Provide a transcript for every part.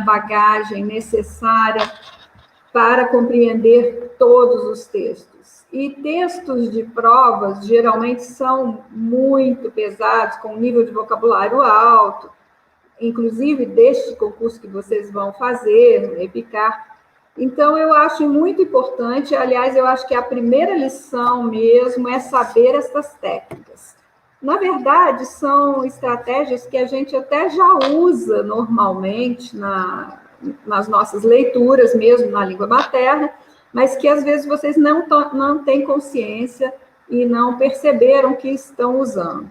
a bagagem necessária para compreender todos os textos. E textos de provas, geralmente, são muito pesados, com nível de vocabulário alto, inclusive deste concurso que vocês vão fazer, no EPICAR. Então, eu acho muito importante, aliás, eu acho que a primeira lição mesmo é saber essas técnicas. Na verdade, são estratégias que a gente até já usa normalmente nas nossas leituras, mesmo na língua materna, mas que às vezes vocês não têm consciência e não perceberam que estão usando,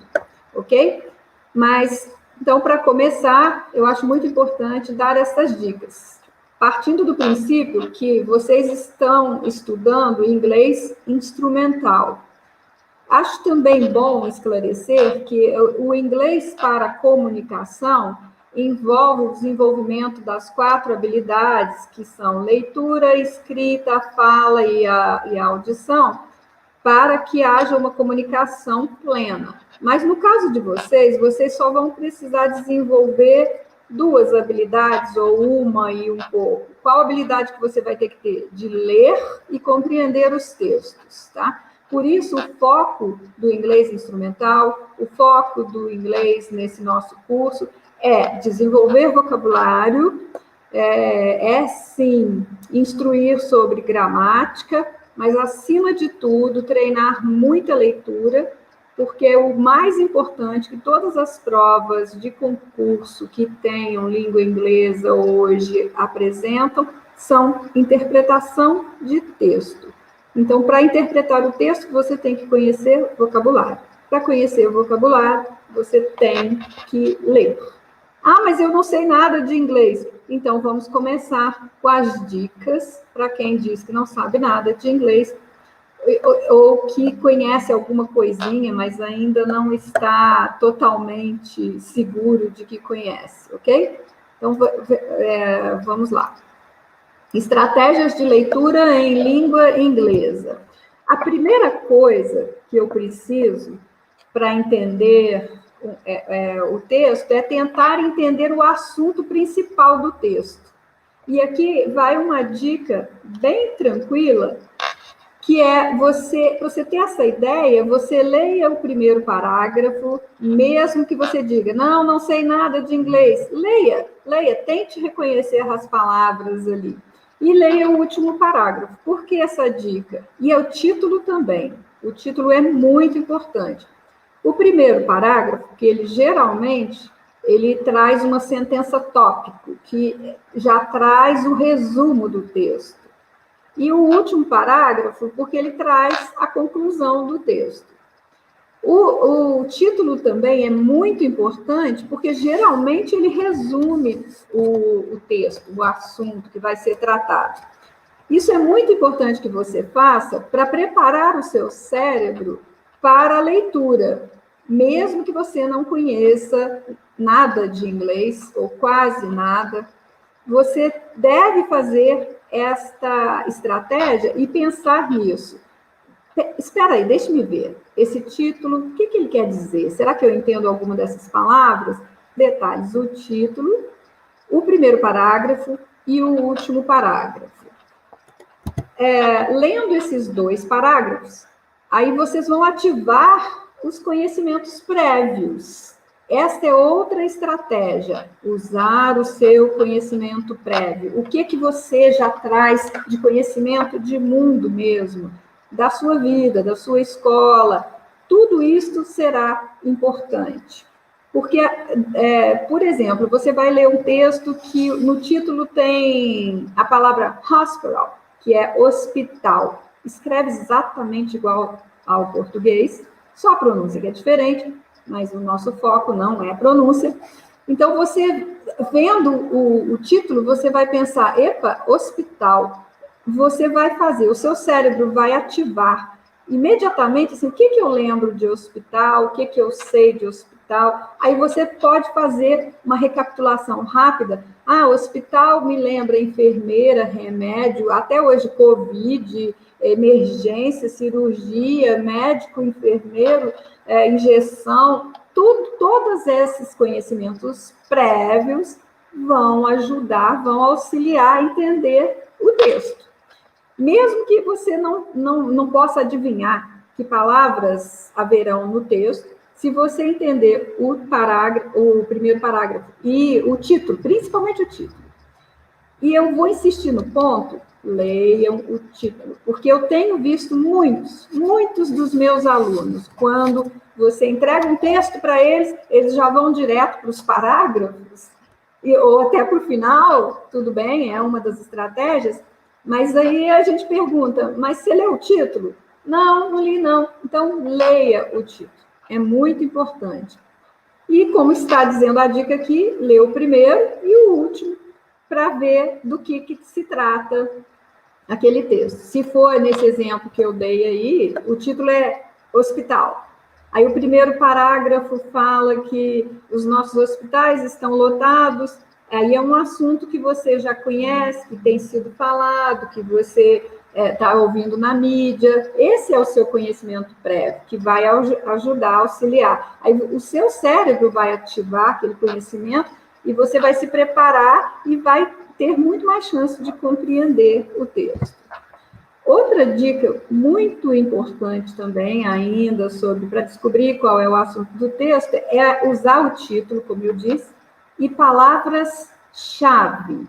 ok? Mas, então, para começar, eu acho muito importante dar essas dicas, partindo do princípio que vocês estão estudando inglês instrumental. Acho também bom esclarecer que o inglês para comunicação envolve o desenvolvimento das 4 habilidades, que são leitura, escrita, fala e a audição, para que haja uma comunicação plena. Mas no caso de vocês só vão precisar desenvolver 2 habilidades, ou uma e um pouco. Qual habilidade que você vai ter que ter? De ler e compreender os textos, tá? Por isso, o foco do inglês instrumental, o foco do inglês nesse nosso curso é desenvolver vocabulário, sim, instruir sobre gramática, mas, acima de tudo, treinar muita leitura, porque o mais importante que todas as provas de concurso que tenham língua inglesa hoje apresentam são interpretação de texto. Então, para interpretar o texto, você tem que conhecer vocabulário. Para conhecer o vocabulário, você tem que ler. Ah, mas eu não sei nada de inglês. Então, vamos começar com as dicas para quem diz que não sabe nada de inglês ou que conhece alguma coisinha, mas ainda não está totalmente seguro de que conhece, ok? Então, vamos lá. Estratégias de leitura em língua inglesa. A primeira coisa que eu preciso para entender o texto é tentar entender o assunto principal do texto. E aqui vai uma dica bem tranquila, que é você ter essa ideia, você leia o primeiro parágrafo, mesmo que você diga, não sei nada de inglês, leia, tente reconhecer as palavras ali. E leia o último parágrafo. Por que essa dica? E é o título também. O título é muito importante. O primeiro parágrafo, que ele geralmente, ele traz uma sentença tópico, que já traz o resumo do texto. E o último parágrafo, porque ele traz a conclusão do texto. O título também é muito importante, porque geralmente ele resume o texto, o assunto que vai ser tratado. Isso é muito importante que você faça para preparar o seu cérebro para a leitura, mesmo que você não conheça nada de inglês, ou quase nada, você deve fazer esta estratégia e pensar nisso. Espera aí, deixe-me ver. Esse título, o que ele quer dizer? Será que eu entendo alguma dessas palavras? Detalhes, o título, o primeiro parágrafo e o último parágrafo. Lendo esses 2 parágrafos, aí vocês vão ativar os conhecimentos prévios. Esta é outra estratégia, usar o seu conhecimento prévio. O que você já traz de conhecimento de mundo mesmo, da sua vida, da sua escola, tudo isso será importante. Porque, por exemplo, você vai ler um texto que no título tem a palavra hospital, que é hospital. Escreve exatamente igual ao português, só a pronúncia que é diferente, mas o nosso foco não é a pronúncia. Então, você, vendo o título, você vai pensar, epa, hospital. Você vai fazer, o seu cérebro vai ativar imediatamente, assim, o que eu lembro de hospital, o que eu sei de hospital. Aí você pode fazer uma recapitulação rápida. Hospital me lembra enfermeira, remédio, até hoje Covid, emergência, cirurgia, médico, enfermeiro, injeção, todos esses conhecimentos prévios vão ajudar, vão auxiliar a entender o texto. Mesmo que você não possa adivinhar que palavras haverão no texto, se você entender o primeiro parágrafo e o título, principalmente o título. E eu vou insistir no ponto, leiam o título, porque eu tenho visto muitos dos meus alunos, quando você entrega um texto para eles, eles já vão direto para os parágrafos, ou até para o final, tudo bem, é uma das estratégias, mas aí a gente pergunta, mas você leu o título? Não li não. Então, leia o título. É muito importante. E, como está dizendo a dica aqui, lê o primeiro e o último, para ver do que se trata aquele texto. Se for nesse exemplo que eu dei aí, o título é Hospital. Aí o primeiro parágrafo fala que os nossos hospitais estão lotados. Aí é um assunto que você já conhece, que tem sido falado, que você está ouvindo na mídia. Esse é o seu conhecimento prévio, que vai ajudar, auxiliar. Aí o seu cérebro vai ativar aquele conhecimento e você vai se preparar e vai ter muito mais chance de compreender o texto. Outra dica muito importante também, ainda, para descobrir qual é o assunto do texto, é usar o título, como eu disse, e palavras-chave.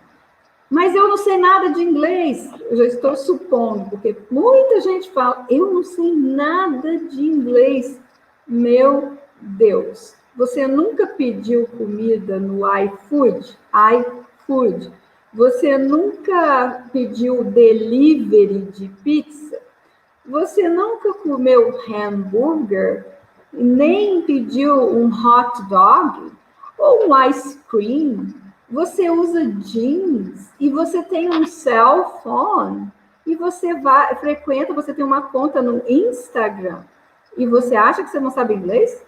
Mas eu não sei nada de inglês, eu já estou supondo, porque muita gente fala, eu não sei nada de inglês. Meu Deus, você nunca pediu comida no iFood? iFood. Você nunca pediu delivery de pizza? Você nunca comeu hambúrguer? Nem pediu um hot dog? Ou um ice cream? Você usa jeans? E você tem um cell phone? E você frequenta, você tem uma conta no Instagram? E você acha que você não sabe inglês?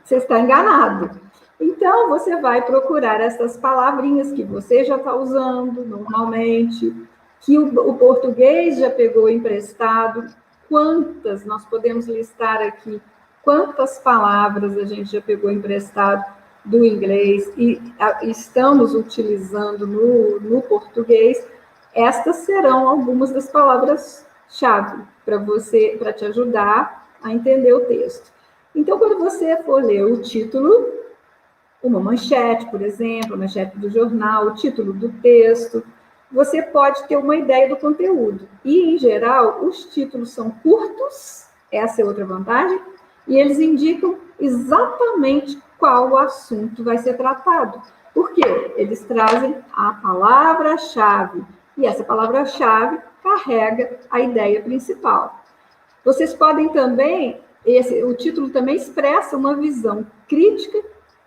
Você está enganado. Então, você vai procurar essas palavrinhas que você já está usando normalmente, que o português já pegou emprestado. Quantas, nós podemos listar aqui, quantas palavras a gente já pegou emprestado do inglês e estamos utilizando no português. Estas serão algumas das palavras-chave para te ajudar a entender o texto. Então, quando você for ler o título, uma manchete, por exemplo, a manchete do jornal, o título do texto, você pode ter uma ideia do conteúdo. E, em geral, os títulos são curtos, essa é outra vantagem, e eles indicam exatamente qual assunto vai ser tratado. Por quê? Eles trazem a palavra-chave, e essa palavra-chave carrega a ideia principal. Vocês podem também, o título também expressa uma visão crítica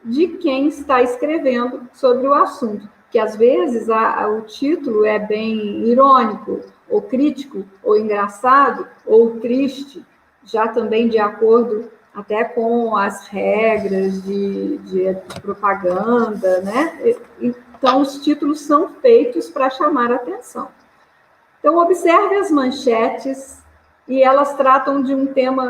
de quem está escrevendo sobre o assunto, que às vezes o título é bem irônico, ou crítico, ou engraçado, ou triste, já também de acordo até com as regras de propaganda, né? Então, os títulos são feitos para chamar a atenção. Então, observe as manchetes, e elas tratam de um tema,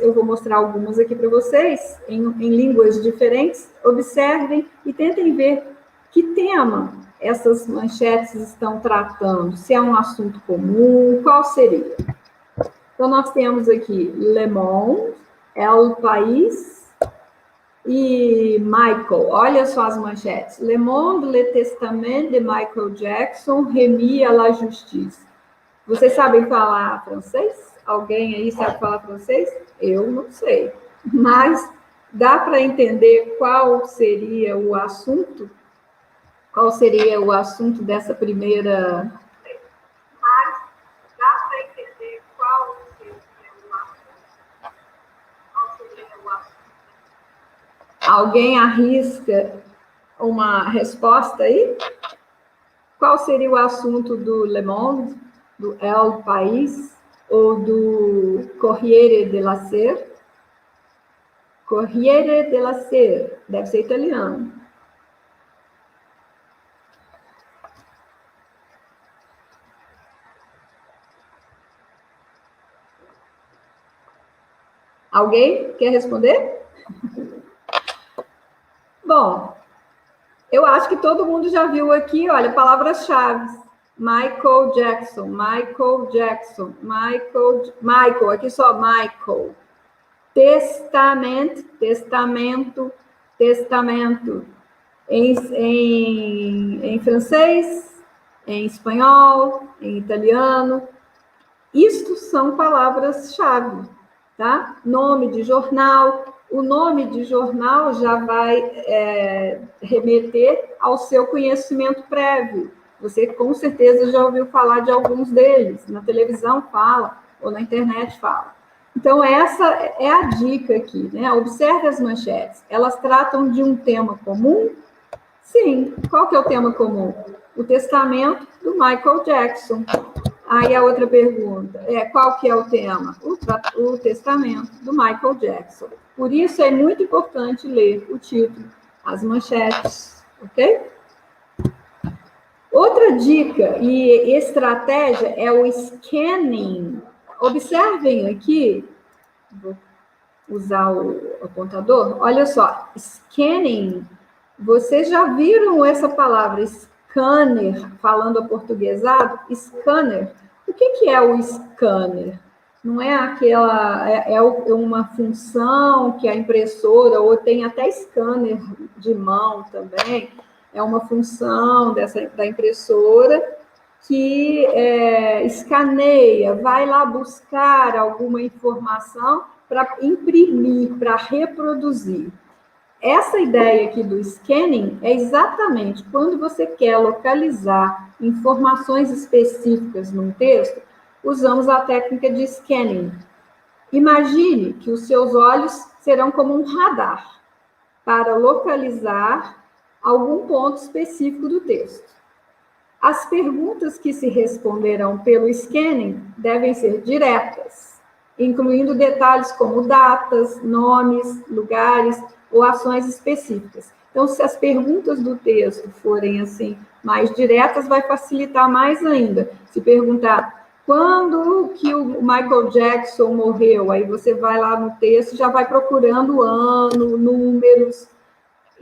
eu vou mostrar algumas aqui para vocês, em línguas diferentes. Observem e tentem ver que tema essas manchetes estão tratando, se é um assunto comum, qual seria. Então, nós temos aqui Le Monde, El País e Michael. Olha só as manchetes. Le Monde, Le Testament de Michael Jackson, remis à la justice. Vocês sabem falar francês? Alguém aí sabe falar francês? Eu não sei. Mas dá para entender qual seria o assunto? Qual seria o assunto dessa primeira... Mas dá para entender qual seria o assunto? Qual seria o assunto? Alguém arrisca uma resposta aí? Qual seria o assunto do Le Monde, do El País ou do Corriere della Sera? Corriere della Sera, deve ser italiano. Alguém quer responder? Bom, acho que todo mundo já viu aqui, olha, palavras-chave. Michael Jackson, Michael Jackson, Michael, aqui só Michael. Testamento, testamento, testamento. Em francês, em espanhol, em italiano. Isto são palavras-chave, tá? Nome de jornal. O nome de jornal já vai remeter ao seu conhecimento prévio. Você, com certeza, já ouviu falar de alguns deles. Na televisão fala, ou na internet fala. Então, essa é a dica aqui, né? Observe as manchetes. Elas tratam de um tema comum? Sim. Qual que é o tema comum? O testamento do Michael Jackson. Aí a outra pergunta qual que é o tema? O testamento do Michael Jackson. Por isso é muito importante ler o título, as manchetes, ok? Outra dica e estratégia é o scanning. Observem aqui, vou usar o apontador, olha só, scanning. Vocês já viram essa palavra scanner, falando aportuguesado? Scanner. O que é o scanner? Não é aquela... É uma função que a impressora, ou tem até scanner de mão também, é uma função da impressora que escaneia, vai lá buscar alguma informação para imprimir, para reproduzir. Essa ideia aqui do scanning é exatamente quando você quer localizar informações específicas num texto, usamos a técnica de scanning. Imagine que os seus olhos serão como um radar para localizar algum ponto específico do texto. As perguntas que se responderão pelo scanning devem ser diretas, incluindo detalhes como datas, nomes, lugares ou ações específicas. Então, se as perguntas do texto forem assim mais diretas, vai facilitar mais ainda. Se perguntar quando que o Michael Jackson morreu, aí você vai lá no texto, já vai procurando ano, números.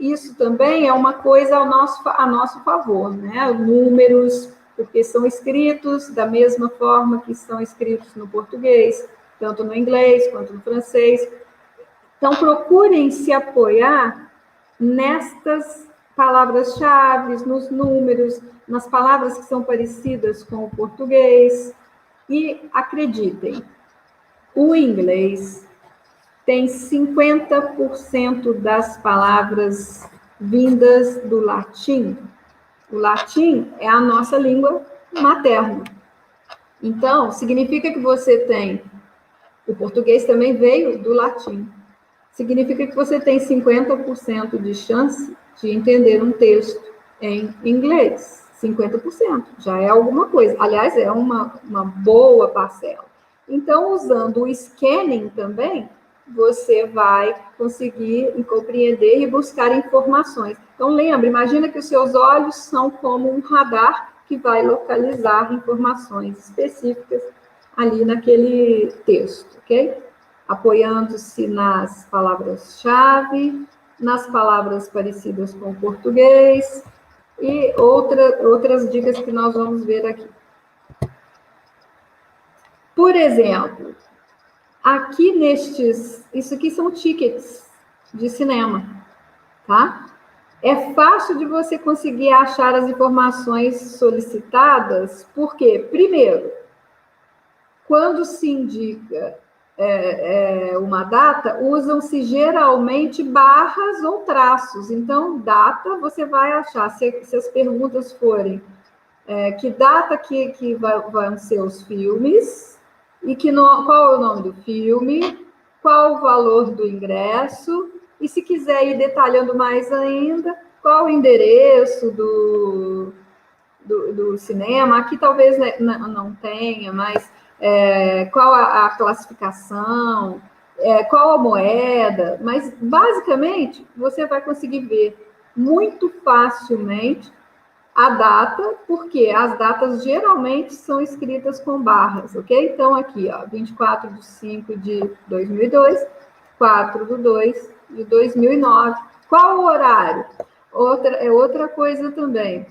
Isso também é uma coisa a nosso favor, né? Números, porque são escritos da mesma forma que são escritos no português, tanto no inglês quanto no francês. Então, procurem se apoiar nestas palavras-chave, nos números, nas palavras que são parecidas com o português. E acreditem, o inglês tem 50% das palavras vindas do latim. O latim é a nossa língua materna. Então, significa que você tem... O português também veio do latim. Significa que você tem 50% de chance de entender um texto em inglês. 50%. Já é alguma coisa. Aliás, é uma boa parcela. Então, usando o scanning também, você vai conseguir compreender e buscar informações. Então, lembre, imagina que os seus olhos são como um radar que vai localizar informações específicas ali naquele texto, ok? Apoiando-se nas palavras-chave, nas palavras parecidas com o português e outras dicas que nós vamos ver aqui. Por exemplo, aqui isso aqui são tickets de cinema, tá? É fácil de você conseguir achar as informações solicitadas, porque, primeiro, quando se indica uma data, usam-se geralmente barras ou traços. Então, data, você vai achar, se as perguntas forem que data que vão ser os filmes, e qual é o nome do filme, qual o valor do ingresso, e se quiser ir detalhando mais ainda, qual o endereço do cinema. Aqui talvez não tenha, mas qual a classificação, qual a moeda, mas basicamente você vai conseguir ver muito facilmente a data, porque as datas geralmente são escritas com barras, ok? Então, aqui, ó, 24/5/2002, 4/2/2009. Qual o horário? Outra coisa também.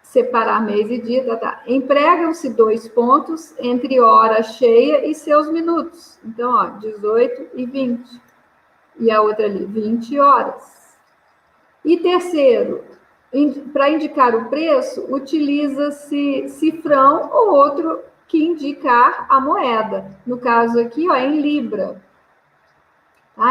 Separar mês e dia, tá. Empregam-se 2 pontos entre hora cheia e seus minutos. Então, ó, 18 e 20. E a outra ali, 20 horas. E terceiro, para indicar o preço, utiliza-se cifrão ou outro que indicar a moeda. No caso aqui, ó, em Libra.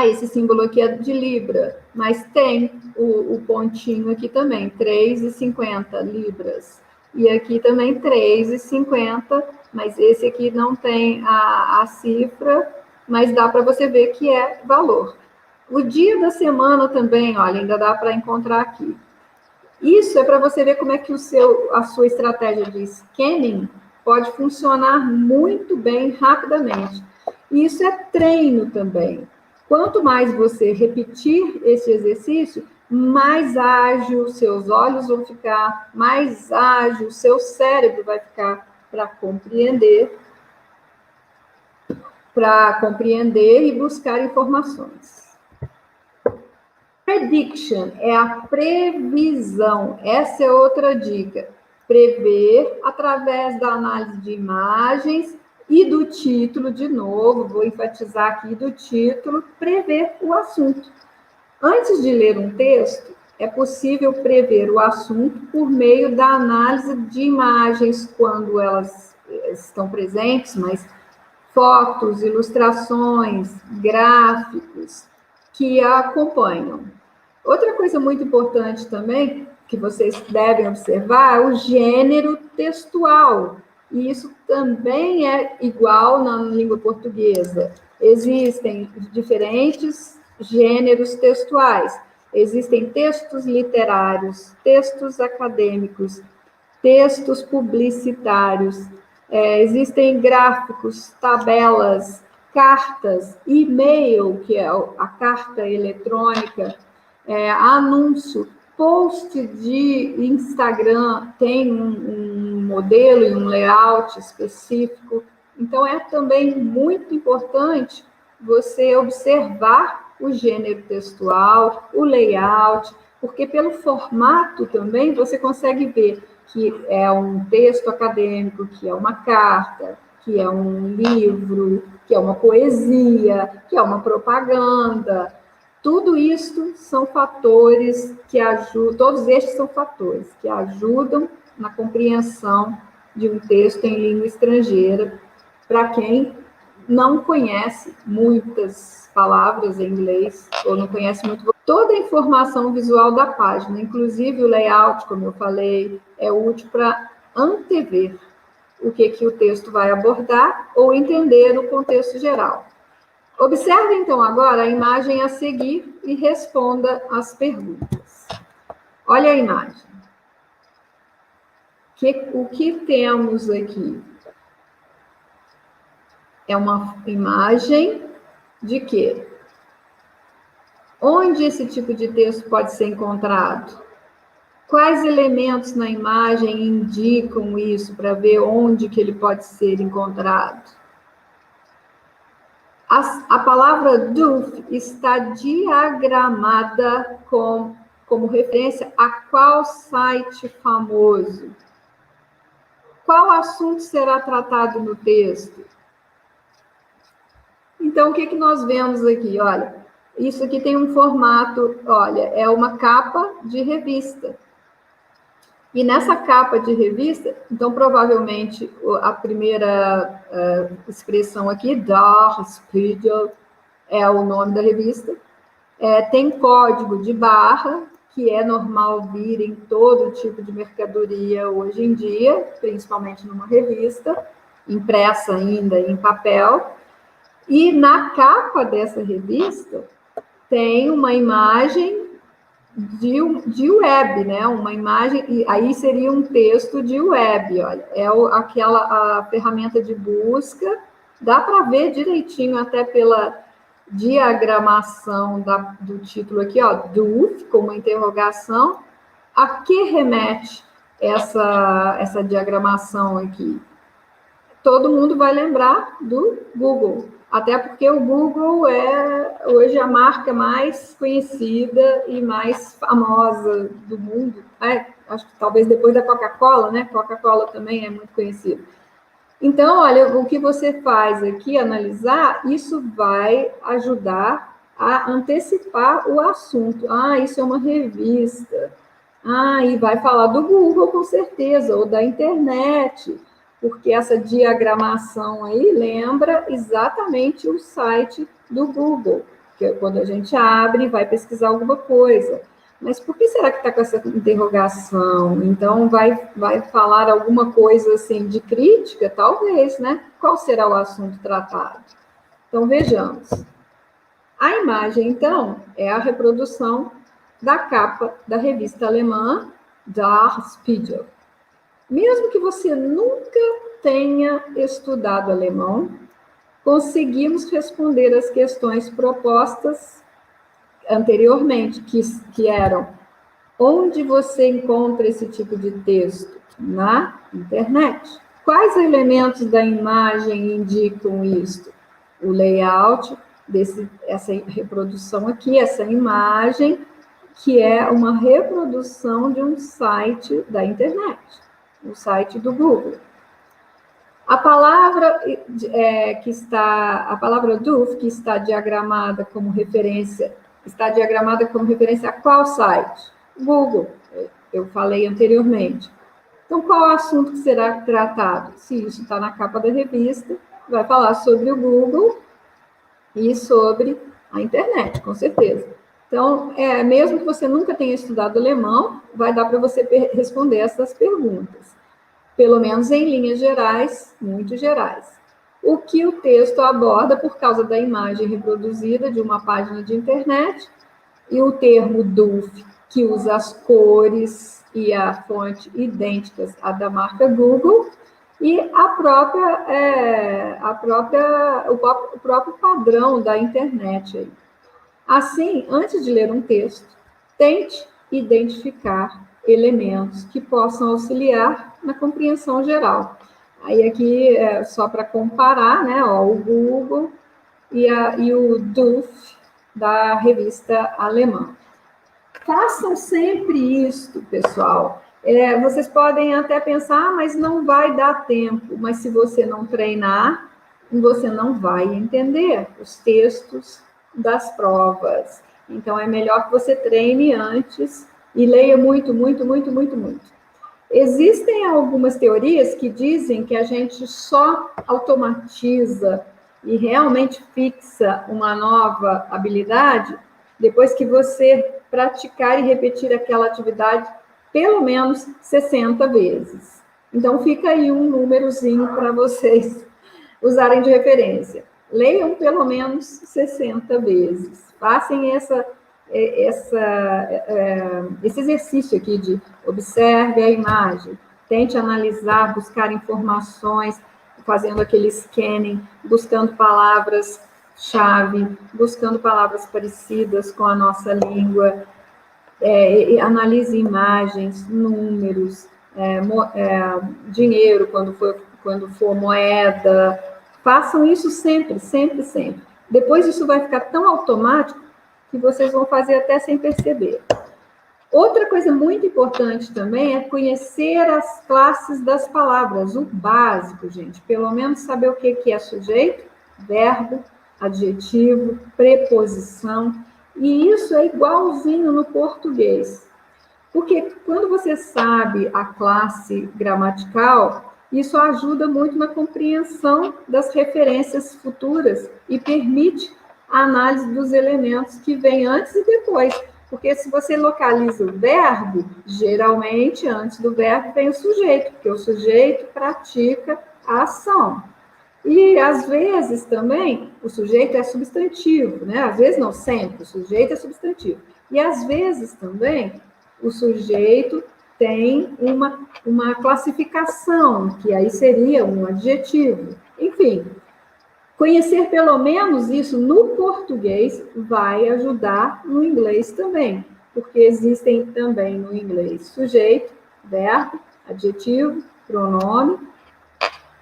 Esse símbolo aqui é de Libra, mas tem o pontinho aqui também, 3,50 libras. E aqui também 3,50, mas esse aqui não tem a cifra, mas dá para você ver que é valor. O dia da semana também, olha, ainda dá para encontrar aqui. Isso é para você ver como é que a sua estratégia de scanning pode funcionar muito bem, rapidamente. E isso é treino também. Quanto mais você repetir esse exercício, mais ágil seus olhos vão ficar, mais ágil seu cérebro vai ficar para compreender e buscar informações. Prediction é a previsão. Essa é outra dica. Prever através da análise de imagens e do título, de novo, vou enfatizar aqui do título, prever o assunto. Antes de ler um texto, é possível prever o assunto por meio da análise de imagens, quando elas estão presentes, mas fotos, ilustrações, gráficos que a acompanham. Outra coisa muito importante também, que vocês devem observar, é o gênero textual. E isso também é igual na língua portuguesa. Existem diferentes gêneros textuais. Existem textos literários, textos acadêmicos, textos publicitários, existem gráficos, tabelas, cartas, e-mail, que é a carta eletrônica, anúncio, post de Instagram tem um modelo e um layout específico. Então, é também muito importante você observar o gênero textual, o layout, porque pelo formato também você consegue ver que é um texto acadêmico, que é uma carta, que é um livro, que é uma poesia, que é uma propaganda. Tudo isso são fatores que ajudam, todos estes são fatores que ajudam na compreensão de um texto em língua estrangeira, para quem não conhece muitas palavras em inglês, ou não conhece muito. Toda a informação visual da página, inclusive o layout, como eu falei, é útil para antever o que o texto vai abordar ou entender o contexto geral. Observe, então, agora a imagem a seguir e responda as perguntas. Olha a imagem. O que temos aqui? É uma imagem de quê? Onde esse tipo de texto pode ser encontrado? Quais elementos na imagem indicam isso, para ver onde que ele pode ser encontrado? A palavra doof está diagramada como referência a qual site famoso? Qual assunto será tratado no texto? Então, o que nós vemos aqui? Olha, isso aqui tem um formato, olha, é uma capa de revista. E nessa capa de revista, então, provavelmente, a primeira expressão aqui, Der Spiegel, é o nome da revista. Tem código de barra, que é normal vir em todo tipo de mercadoria hoje em dia, principalmente numa revista, impressa ainda em papel. E na capa dessa revista tem uma imagem de web, né? Uma imagem, e aí seria um texto de web, olha, a ferramenta de busca, dá para ver direitinho até pela diagramação do título aqui, ó, doof, com uma interrogação, a que remete essa diagramação aqui? Todo mundo vai lembrar do Google. Até porque o Google é hoje a marca mais conhecida e mais famosa do mundo. Acho que talvez depois da Coca-Cola, né? Coca-Cola também é muito conhecida. Então, olha, o que você faz aqui, analisar, isso vai ajudar a antecipar o assunto. Isso é uma revista. E vai falar do Google, com certeza, ou da internet, porque essa diagramação aí lembra exatamente o site do Google, que é quando a gente abre e vai pesquisar alguma coisa. Mas por que será que está com essa interrogação? Então, vai falar alguma coisa assim de crítica? Talvez, né? Qual será o assunto tratado? Então, vejamos. A imagem, então, é a reprodução da capa da revista alemã Der Spiegel. Mesmo que você nunca tenha estudado alemão, conseguimos responder as questões propostas anteriormente, que eram: onde você encontra esse tipo de texto? Na internet. Quais elementos da imagem indicam isto? O layout essa reprodução aqui, essa imagem, que é uma reprodução de um site da internet, o site do Google. A palavra a palavra DOOF, que está diagramada como referência a qual site? Google, eu falei anteriormente. Então, qual o assunto que será tratado? Se isso está na capa da revista, vai falar sobre o Google e sobre a internet, com certeza. Então, mesmo que você nunca tenha estudado alemão, vai dar para você responder essas perguntas, pelo menos em linhas gerais, muito gerais. O que o texto aborda por causa da imagem reproduzida de uma página de internet, e o termo DOOF, que usa as cores e a fonte idênticas à da marca Google, e o próprio padrão da internet aí. Assim, antes de ler um texto, tente identificar elementos que possam auxiliar na compreensão geral. Aí aqui, só para comparar, né, o Google e o DOOF da revista alemã. Façam sempre isso, pessoal. Vocês podem até pensar, mas não vai dar tempo. Mas se você não treinar, você não vai entender os textos das provas. Então, é melhor que você treine antes e leia muito, muito, muito, muito, muito. Existem algumas teorias que dizem que a gente só automatiza e realmente fixa uma nova habilidade depois que você praticar e repetir aquela atividade pelo menos 60 vezes. Então, fica aí um númerozinho para vocês usarem de referência. Leiam pelo menos 60 vezes. Façam esse exercício aqui de observe a imagem, tente analisar, buscar informações, fazendo aquele scanning, buscando palavras-chave, buscando palavras parecidas com a nossa língua, analise imagens, números, dinheiro, quando for moeda. Façam isso sempre, sempre, sempre. Depois isso vai ficar tão automático que vocês vão fazer até sem perceber. Outra coisa muito importante também é conhecer as classes das palavras, o básico, gente. Pelo menos saber o que é sujeito, verbo, adjetivo, preposição. E isso é igualzinho no português. Porque quando você sabe a classe gramatical, isso ajuda muito na compreensão das referências futuras e permite a análise dos elementos que vêm antes e depois. Porque se você localiza o verbo, geralmente antes do verbo vem o sujeito, porque o sujeito pratica a ação. E às vezes também o sujeito é substantivo, né? Às vezes não sempre, o sujeito é substantivo. E às vezes também o sujeito tem uma classificação, que aí seria um adjetivo. Enfim, conhecer pelo menos isso no português vai ajudar no inglês também, porque existem também no inglês sujeito, verbo, adjetivo, pronome,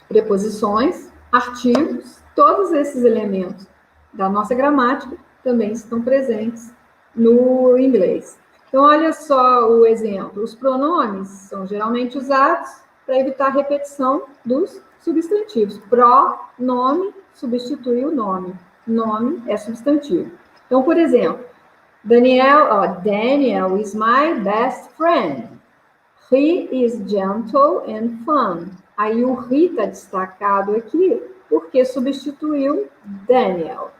preposições, artigos todos esses elementos da nossa gramática também estão presentes no inglês. Então, olha só o exemplo. Os pronomes são geralmente usados para evitar a repetição dos substantivos. Pronome substitui o nome. Nome é substantivo. Então, por exemplo, Daniel is my best friend. He is gentle and fun. Aí o he está destacado aqui porque substituiu Daniel.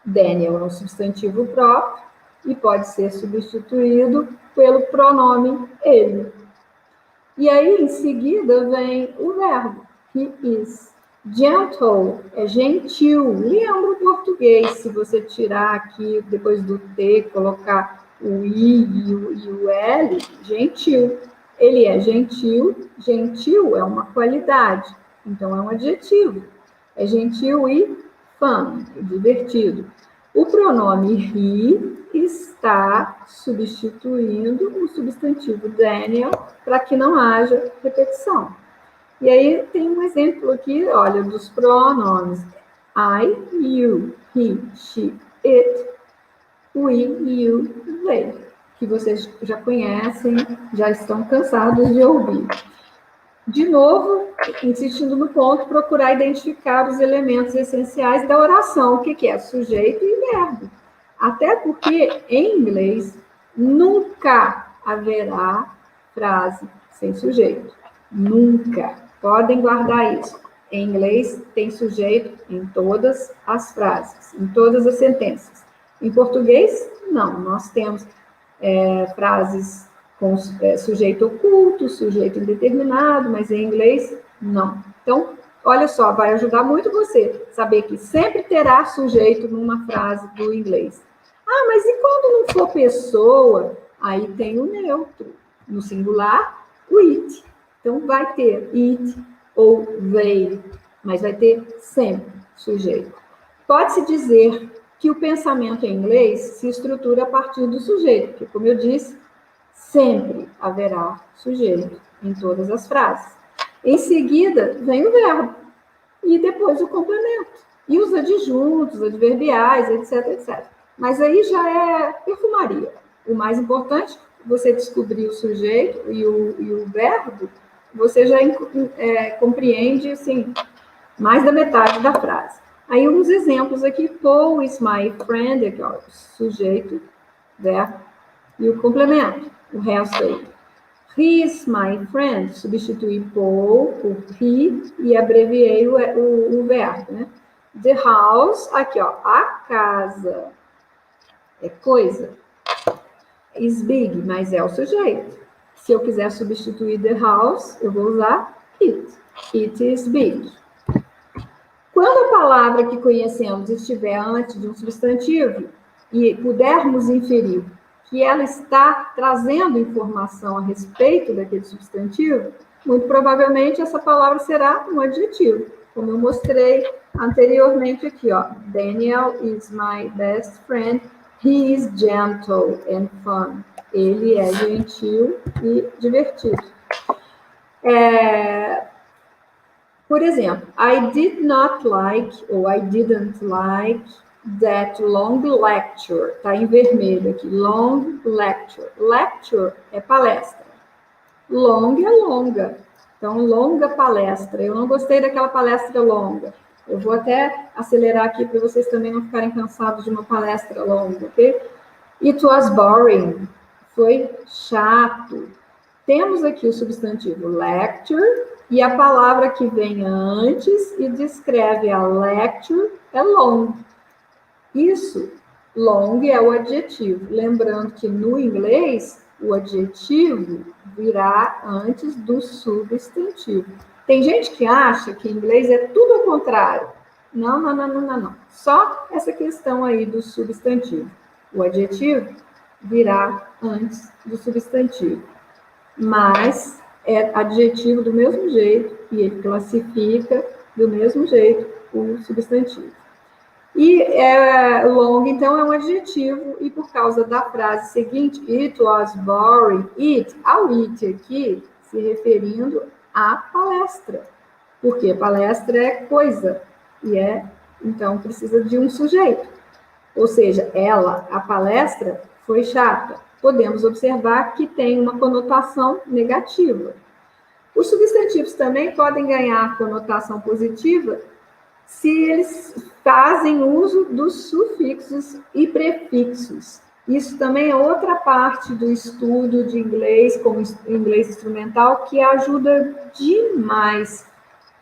Daniel é um substantivo próprio e pode ser substituído pelo pronome ele. E aí, em seguida, vem o verbo, he is. Gentle é gentil. Lembra o português, se você tirar aqui, depois do T, colocar o I e o L, gentil. Ele é gentil. Gentil é uma qualidade, então é um adjetivo. É gentil e fun, divertido. O pronome he está substituindo o substantivo Daniel para que não haja repetição. E aí tem um exemplo aqui, olha, dos pronomes. I, you, he, she, it, we, you, they, que vocês já conhecem, já estão cansados de ouvir. De novo, insistindo no ponto, procurar identificar os elementos essenciais da oração. O que é? Sujeito e verbo. Até porque, em inglês, nunca haverá frase sem sujeito. Nunca. Podem guardar isso. Em inglês, tem sujeito em todas as frases, em todas as sentenças. Em português, não. Nós temos frases com sujeito oculto, sujeito indeterminado, mas em inglês, não. Então, olha só, vai ajudar muito você saber que sempre terá sujeito numa frase do inglês. Ah, mas e quando não for pessoa? Aí tem o neutro. No singular, o it. Então, vai ter it ou they, mas vai ter sempre sujeito. Pode-se dizer que o pensamento em inglês se estrutura a partir do sujeito, porque, como eu disse, sempre haverá sujeito em todas as frases. Em seguida, vem o verbo e depois o complemento. E os adjuntos, adverbiais, etc, etc. Mas aí já é perfumaria. O mais importante, você descobrir o sujeito e o verbo, você já compreende, assim, mais da metade da frase. Aí, uns exemplos aqui. Paul is my friend, aqui, ó, sujeito, verbo, e o complemento, o resto aí. He is my friend, substituí Paul por he e abreviei o verbo, né? The house, aqui, ó, a casa, é coisa. Is big, mas é o sujeito. Se eu quiser substituir the house, eu vou usar it. It is big. Quando a palavra que conhecemos estiver antes de um substantivo e pudermos inferir que ela está trazendo informação a respeito daquele substantivo, muito provavelmente essa palavra será um adjetivo, como eu mostrei anteriormente aqui, ó. Daniel is my best friend. He is gentle and fun. Ele é gentil e divertido. Por exemplo, I did not like, ou I didn't like, that long lecture. Está em vermelho aqui, long lecture. Lecture é palestra. Long é longa. Então, longa palestra. Eu não gostei daquela palestra longa. Eu vou até acelerar aqui para vocês também não ficarem cansados de uma palestra longa, ok? It was boring. Foi chato. Temos aqui o substantivo lecture e a palavra que vem antes e descreve a lecture é long. Isso, long é o adjetivo. Lembrando que no inglês, o adjetivo virá antes do substantivo. Tem gente que acha que em inglês é tudo ao contrário. Não. Só essa questão aí do substantivo. O adjetivo virá antes do substantivo. Mas é adjetivo do mesmo jeito e ele classifica do mesmo jeito o substantivo. E long, então, é um adjetivo, e por causa da frase seguinte, it was boring, ao it aqui, se referindo à palestra. Porque palestra é coisa, e é Então, precisa de um sujeito. Ou seja, a palestra, foi chata. Podemos observar que tem uma conotação negativa. Os substantivos também podem ganhar conotação positiva se eles fazem uso dos sufixos e prefixos. Isso também é outra parte do estudo de inglês, como inglês instrumental, que ajuda demais.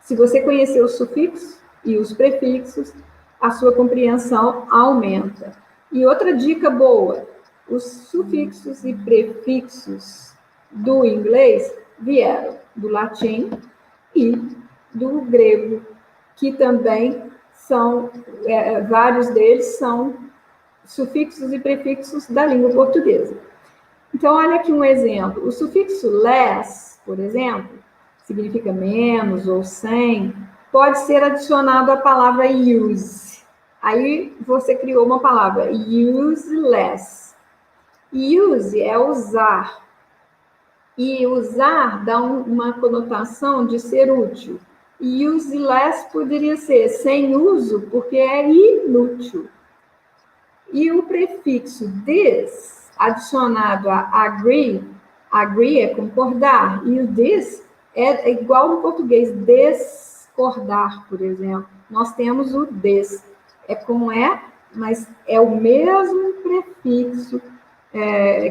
Se você conhecer os sufixos e os prefixos, a sua compreensão aumenta. E outra dica boa, os sufixos e prefixos do inglês vieram do latim e do grego, que também são, vários deles são sufixos e prefixos da língua portuguesa. Então, olha aqui um exemplo. O sufixo less, por exemplo, significa menos ou sem, pode ser adicionado à palavra use. Aí você criou uma palavra, useless. Use é usar. E usar dá uma conotação de ser útil. Useless poderia ser sem uso, porque é inútil. E o prefixo this, adicionado a agree é concordar, e o this é igual no português, discordar, por exemplo. Nós temos o this, é com mas é o mesmo prefixo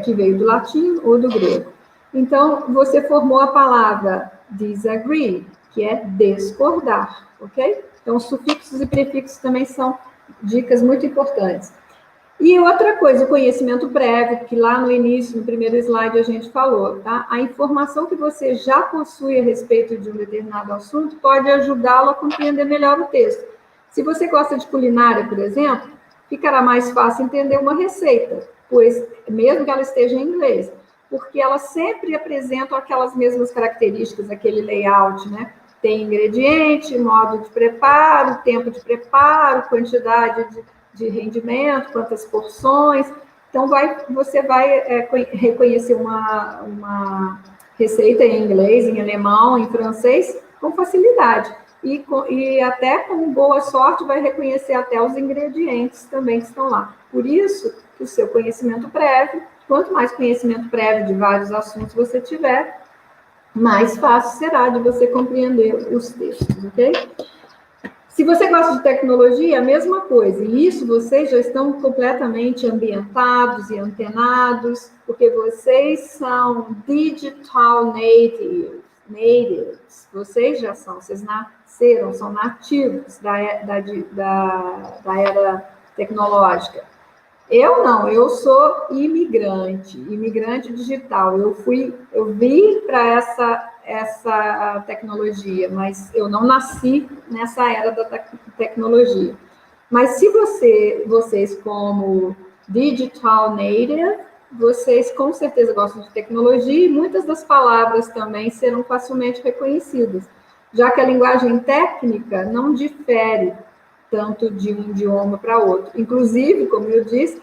que veio do latim ou do grego. Então, você formou a palavra disagree, que é discordar, ok? Então, sufixos e prefixos também são dicas muito importantes. E outra coisa, o conhecimento prévio, que lá no início, no primeiro slide, a gente falou, tá? A informação que você já possui a respeito de um determinado assunto pode ajudá-lo a compreender melhor o texto. Se você gosta de culinária, por exemplo, ficará mais fácil entender uma receita, pois, mesmo que ela esteja em inglês, porque elas sempre apresentam aquelas mesmas características, aquele layout, né? Tem ingrediente, modo de preparo, tempo de preparo, quantidade de rendimento, quantas porções. Então, você vai reconhecer uma receita em inglês, em alemão, em francês, com facilidade. E até com boa sorte vai reconhecer até os ingredientes também que estão lá. Por isso, o seu conhecimento prévio, quanto mais conhecimento prévio de vários assuntos você tiver, mais fácil será de você compreender os textos, ok? Se você gosta de tecnologia, a mesma coisa. E isso vocês já estão completamente ambientados e antenados, porque vocês são digital natives. Vocês já são, vocês nasceram, são nativos da era tecnológica. Eu não, eu sou imigrante digital. Eu vim para essa tecnologia, mas eu não nasci nessa era da tecnologia. Mas se vocês como digital native, vocês com certeza gostam de tecnologia e muitas das palavras também serão facilmente reconhecidas, já que a linguagem técnica não difere tanto de um idioma para outro. Inclusive, como eu disse,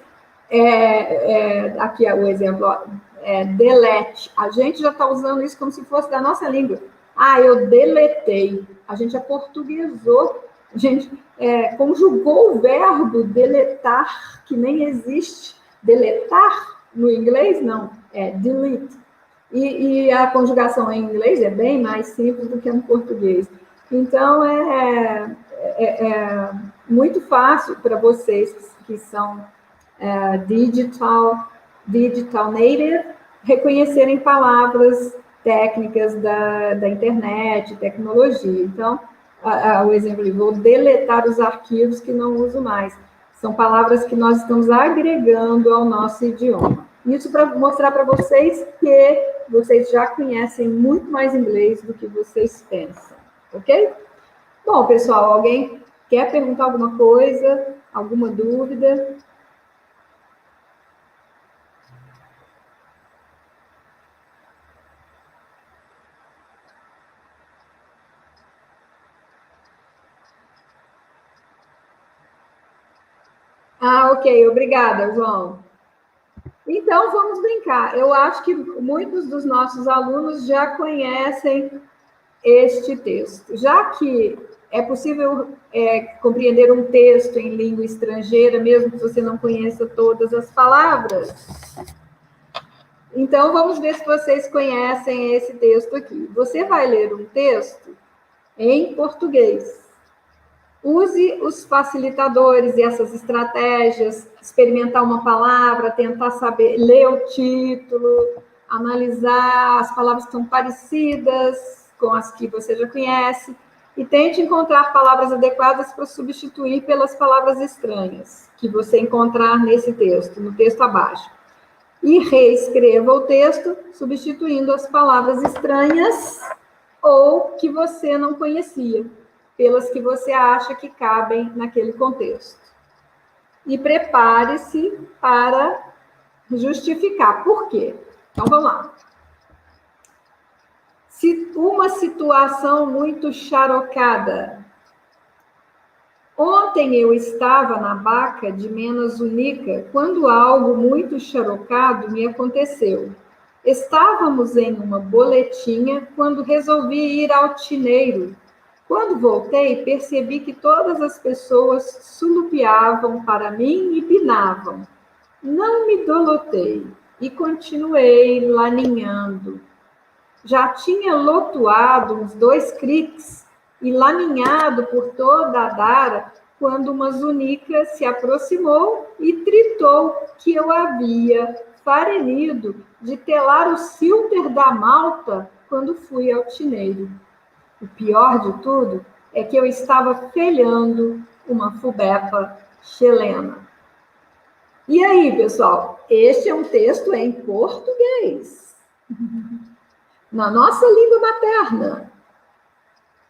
aqui é o exemplo, delete. A gente já está usando isso como se fosse da nossa língua. Eu deletei. A gente aportuguesou, a gente conjugou o verbo deletar, que nem existe. Deletar, no inglês, não, é delete. E a conjugação em inglês é bem mais simples do que no português. Então, é muito fácil para vocês que são digital native reconhecerem palavras técnicas da internet, tecnologia. Então, o exemplo de vou deletar os arquivos que não uso mais. São palavras que nós estamos agregando ao nosso idioma. Isso para mostrar para vocês que vocês já conhecem muito mais inglês do que vocês pensam, ok? Bom, pessoal, alguém quer perguntar alguma coisa? Alguma dúvida? Ok, obrigada, João. Então, vamos brincar. Eu acho que muitos dos nossos alunos já conhecem este texto. Já que é possível compreender um texto em língua estrangeira, mesmo que você não conheça todas as palavras? Então, vamos ver se vocês conhecem esse texto aqui. Você vai ler um texto em português. Use os facilitadores e essas estratégias, experimentar uma palavra, tentar saber, ler o título, analisar as palavras que estão parecidas com as que você já conhece e tente encontrar palavras adequadas para substituir pelas palavras estranhas que você encontrar nesse texto, no texto abaixo. E reescreva o texto, substituindo as palavras estranhas ou que você não conhecia, pelas que você acha que cabem naquele contexto. E prepare-se para justificar. Por quê? Então, vamos lá. Uma situação muito charocada. Ontem eu estava na Baca de Menas Unica quando algo muito charocado me aconteceu. Estávamos em uma boletinha quando resolvi ir ao tineiro. Quando voltei, percebi que todas as pessoas sulupiavam para mim e pinavam. Não me dolotei e continuei laninhando. Já tinha lotuado uns 2 criques e laninhado por toda a Dara quando uma zunica se aproximou e tritou que eu havia farenido de telar o silter da malta quando fui ao tineiro. O pior de tudo é que eu estava felhando uma fubepa chilena. E aí, pessoal? Este é um texto em português. Na nossa língua materna.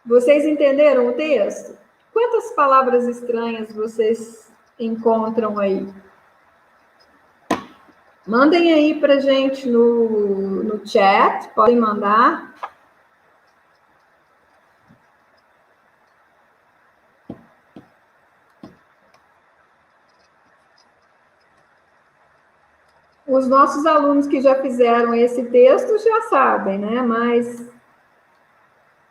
Vocês entenderam o texto? Quantas palavras estranhas vocês encontram aí? Mandem aí pra gente no chat, podem mandar. Os nossos alunos que já fizeram esse texto já sabem, né? Mas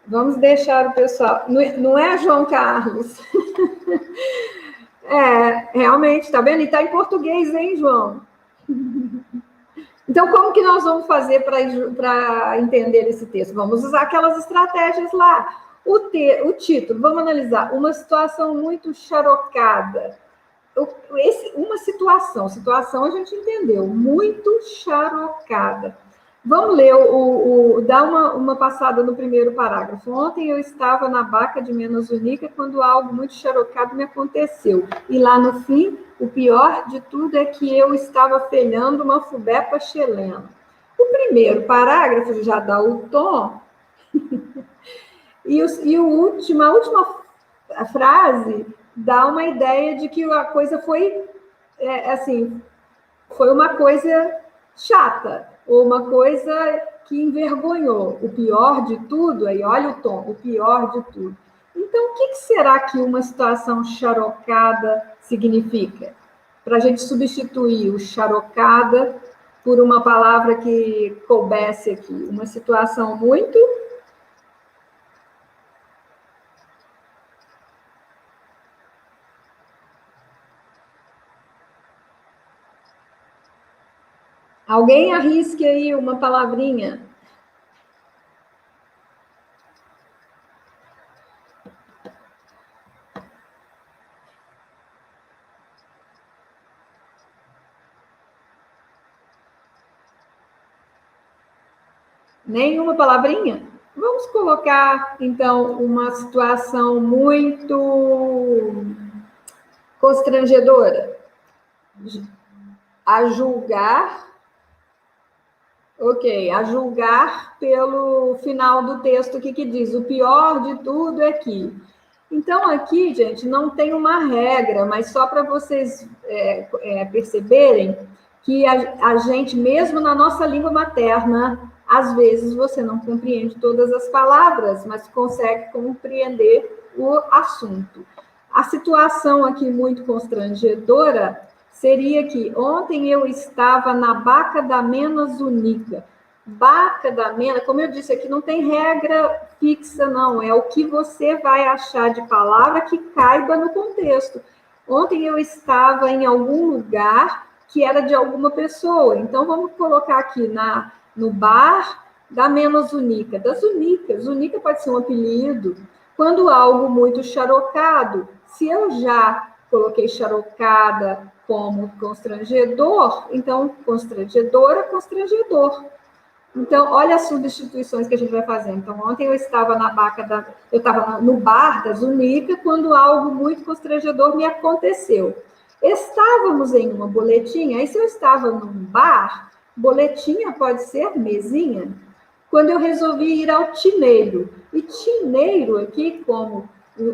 vamos deixar o pessoal... Não é, João Carlos? Realmente, tá vendo? E tá em português, hein, João? Então, como que nós vamos fazer para entender esse texto? Vamos usar aquelas estratégias lá. O título, vamos analisar. Uma situação muito charocada. Uma situação a gente entendeu, muito charocada. Vamos ler, dar uma passada no primeiro parágrafo. Ontem eu estava na Baca de Menas Unica quando algo muito charocado me aconteceu. E lá no fim, o pior de tudo é que eu estava felhando uma fubepa chilena. O primeiro parágrafo já dá o tom. A última frase dá uma ideia de que a coisa foi, foi uma coisa chata, ou uma coisa que envergonhou. O pior de tudo, aí olha o tom, o pior de tudo. Então, o que será que uma situação charocada significa? Para a gente substituir o charocada por uma palavra que coubesse aqui. Uma situação muito... Alguém arrisque aí uma palavrinha. Nenhuma palavrinha? Vamos colocar, então, uma situação muito constrangedora. A julgar... Ok, a julgar pelo final do texto que diz, o pior de tudo é que... Então, aqui, gente, não tem uma regra, mas só para vocês perceberem que a gente, mesmo na nossa língua materna, às vezes você não compreende todas as palavras, mas consegue compreender o assunto. A situação aqui muito constrangedora seria que ontem eu estava na Baca da Menas Unica. Baca da Mena, como eu disse aqui, não tem regra fixa, não. É o que você vai achar de palavra que caiba no contexto. Ontem eu estava em algum lugar que era de alguma pessoa. Então, vamos colocar aqui no bar da Mena Zunica. Das Zunica. Zunica pode ser um apelido. Quando algo muito xarocado, se eu já coloquei xarocada como constrangedor, então constrangedora, constrangedor. Então, olha as substituições que a gente vai fazer. Então, ontem eu estava no bar da Zunica quando algo muito constrangedor me aconteceu. Estávamos em uma boletinha, aí se eu estava num bar, boletinha pode ser mesinha. Quando eu resolvi ir ao tineiro, e tineiro aqui, como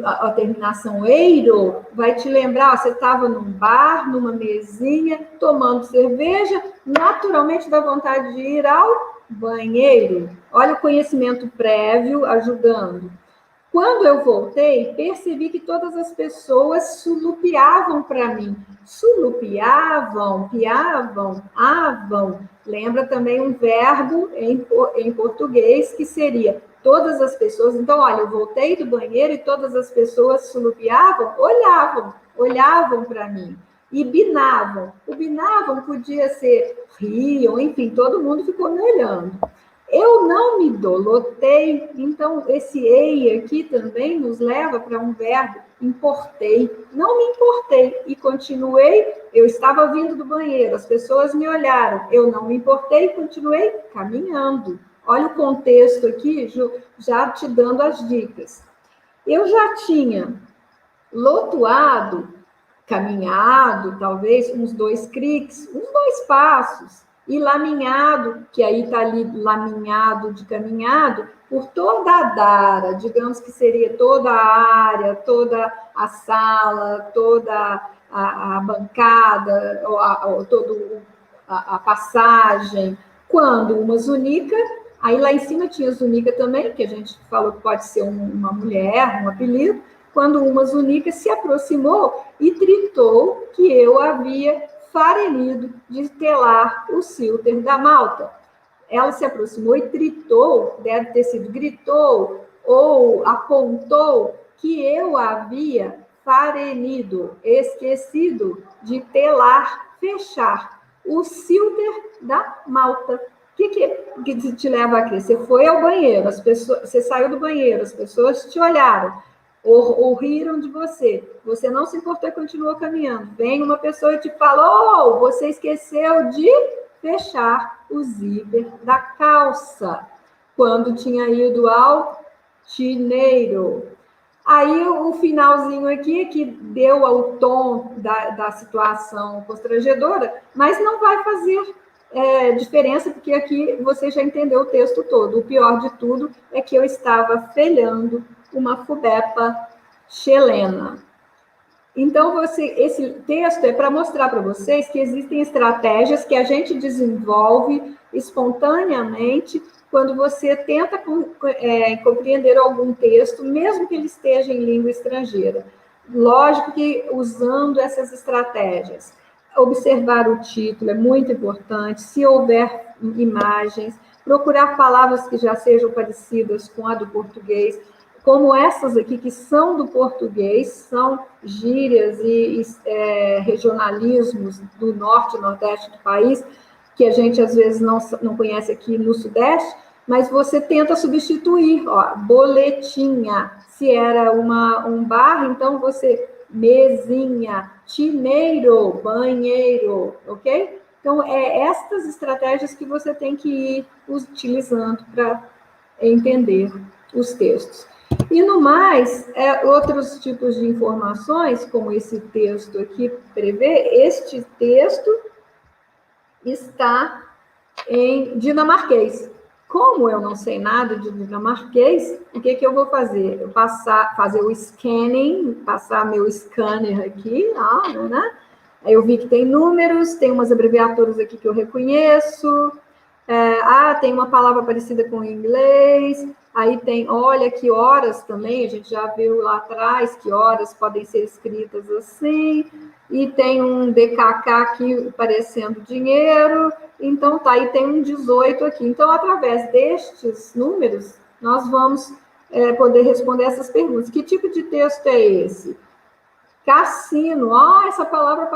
a terminação eiro, vai te lembrar, você estava num bar, numa mesinha, tomando cerveja, naturalmente dá vontade de ir ao banheiro. Olha o conhecimento prévio ajudando. Quando eu voltei, percebi que todas as pessoas sulupiavam para mim. Sulupiavam, piavam, avam. Lembra também um verbo em português que seria todas as pessoas. Então, olha, eu voltei do banheiro e todas as pessoas sulupiavam, olhavam para mim. E binavam. O binavam podia ser riam, enfim, todo mundo ficou me olhando. Eu não me dolotei, então esse ei aqui também nos leva para um verbo, importei. Não me importei e continuei, eu estava vindo do banheiro, as pessoas me olharam, eu não me importei e continuei caminhando. Olha o contexto aqui, já te dando as dicas. Eu já tinha lotuado, caminhado, talvez, uns 2 criques, uns 2 passos, e laminhado, que aí está ali laminhado de caminhado, por toda a dara, digamos que seria toda a área, toda a sala, toda a bancada, ou toda a passagem. Quando uma zunica, aí lá em cima tinha zunica também, que a gente falou que pode ser uma mulher, um apelido, quando uma zunica se aproximou e tritou que eu havia farenido de telar o silter da malta. Ela se aproximou e tritou, deve ter sido gritou ou apontou que eu havia farenido, esquecido de telar, fechar o silter da malta. O que te leva a crer? Você foi ao banheiro, você saiu do banheiro, as pessoas te olharam, ou riram de você. Você não se importou e continuou caminhando. Vem uma pessoa e te fala, oh, você esqueceu de fechar o zíper da calça quando tinha ido ao tineiro. Aí o finalzinho aqui que deu ao tom da situação constrangedora, mas não vai fazer diferença, porque aqui você já entendeu o texto todo. O pior de tudo é que eu estava felhando uma fubepa chilena. Então, esse texto é para mostrar para vocês que existem estratégias que a gente desenvolve espontaneamente quando você tenta compreender algum texto, mesmo que ele esteja em língua estrangeira. Lógico que usando essas estratégias. Observar o título é muito importante, se houver imagens, procurar palavras que já sejam parecidas com a do português, como essas aqui, que são do português, são gírias e regionalismos do norte e nordeste do país, que a gente às vezes não conhece aqui no sudeste, mas você tenta substituir, ó, boletinha, se era um bar, então você mesinha, tineiro, banheiro, ok? Então, estas estratégias que você tem que ir utilizando para entender os textos. E no mais, outros tipos de informações, como esse texto aqui prevê, este texto está em dinamarquês. Como eu não sei nada de dinamarquês, o que eu vou fazer? Eu fazer o scanning, passar meu scanner aqui, né? Aí eu vi que tem números, tem umas abreviaturas aqui que eu reconheço, tem uma palavra parecida com o inglês, aí tem, olha, que horas também, a gente já viu lá atrás que horas podem ser escritas assim, e tem um DKK aqui parecendo dinheiro, então tá, e tem um 18 aqui. Então, através destes números, nós vamos poder responder essas perguntas. Que tipo de texto é esse? Cassino, essa palavra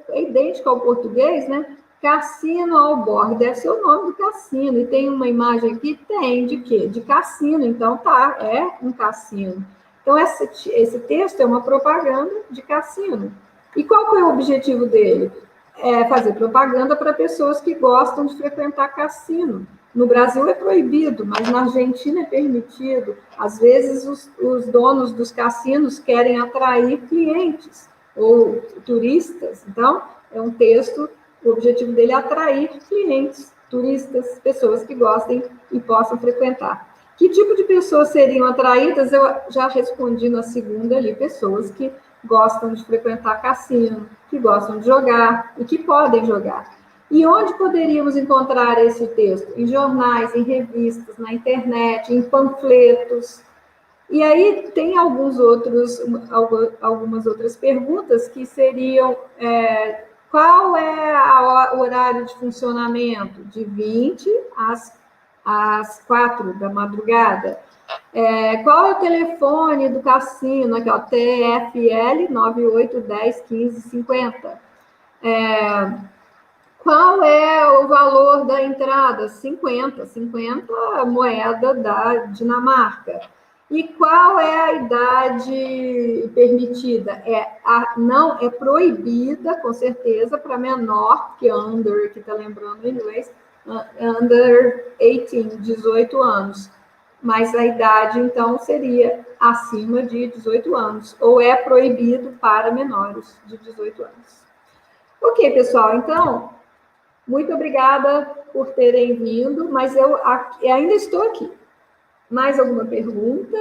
é idêntica ao português, né? Cassino ao borde, deve ser o nome do cassino. E tem uma imagem aqui, tem de quê? De cassino, então tá, é um cassino. Então, esse texto é uma propaganda de cassino. E qual foi o objetivo dele? É fazer propaganda para pessoas que gostam de frequentar cassino. No Brasil é proibido, mas na Argentina é permitido. Às vezes, os donos dos cassinos querem atrair clientes ou turistas. Então, é um texto, o objetivo dele é atrair clientes, turistas, pessoas que gostem e possam frequentar. Que tipo de pessoas seriam atraídas? Eu já respondi na segunda ali, pessoas que gostam de frequentar cassino, que gostam de jogar e que podem jogar. E onde poderíamos encontrar esse texto? Em jornais, em revistas, na internet, em panfletos. E aí tem algumas outras perguntas que seriam: qual é o horário de funcionamento? De 20 às 4 da madrugada. Qual é o telefone do cassino? Aqui, ó, TFL 9810 15 50. Qual é o valor da entrada? 50 moeda da Dinamarca. E qual é a idade permitida? Não, é proibida, com certeza, para menor, que under, que está lembrando em inglês, under 18, 18 anos. Mas a idade, então, seria acima de 18 anos, ou é proibido para menores de 18 anos. Ok, pessoal, então, muito obrigada por terem vindo, mas eu ainda estou aqui. Mais alguma pergunta?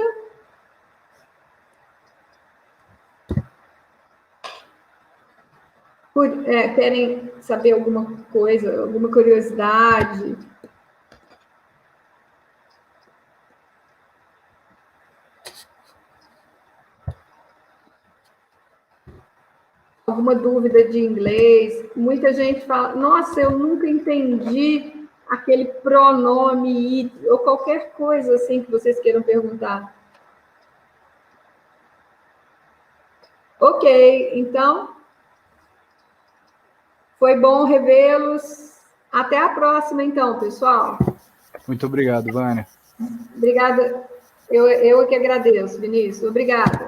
Querem saber alguma coisa, alguma curiosidade? Alguma dúvida de inglês? Muita gente fala, nossa, eu nunca entendi aquele pronome it, ou qualquer coisa assim que vocês queiram perguntar. Ok, então, foi bom revê-los. Até a próxima, então, pessoal. Muito obrigado, Vânia. Obrigada. Eu que agradeço, Vinícius. Obrigada.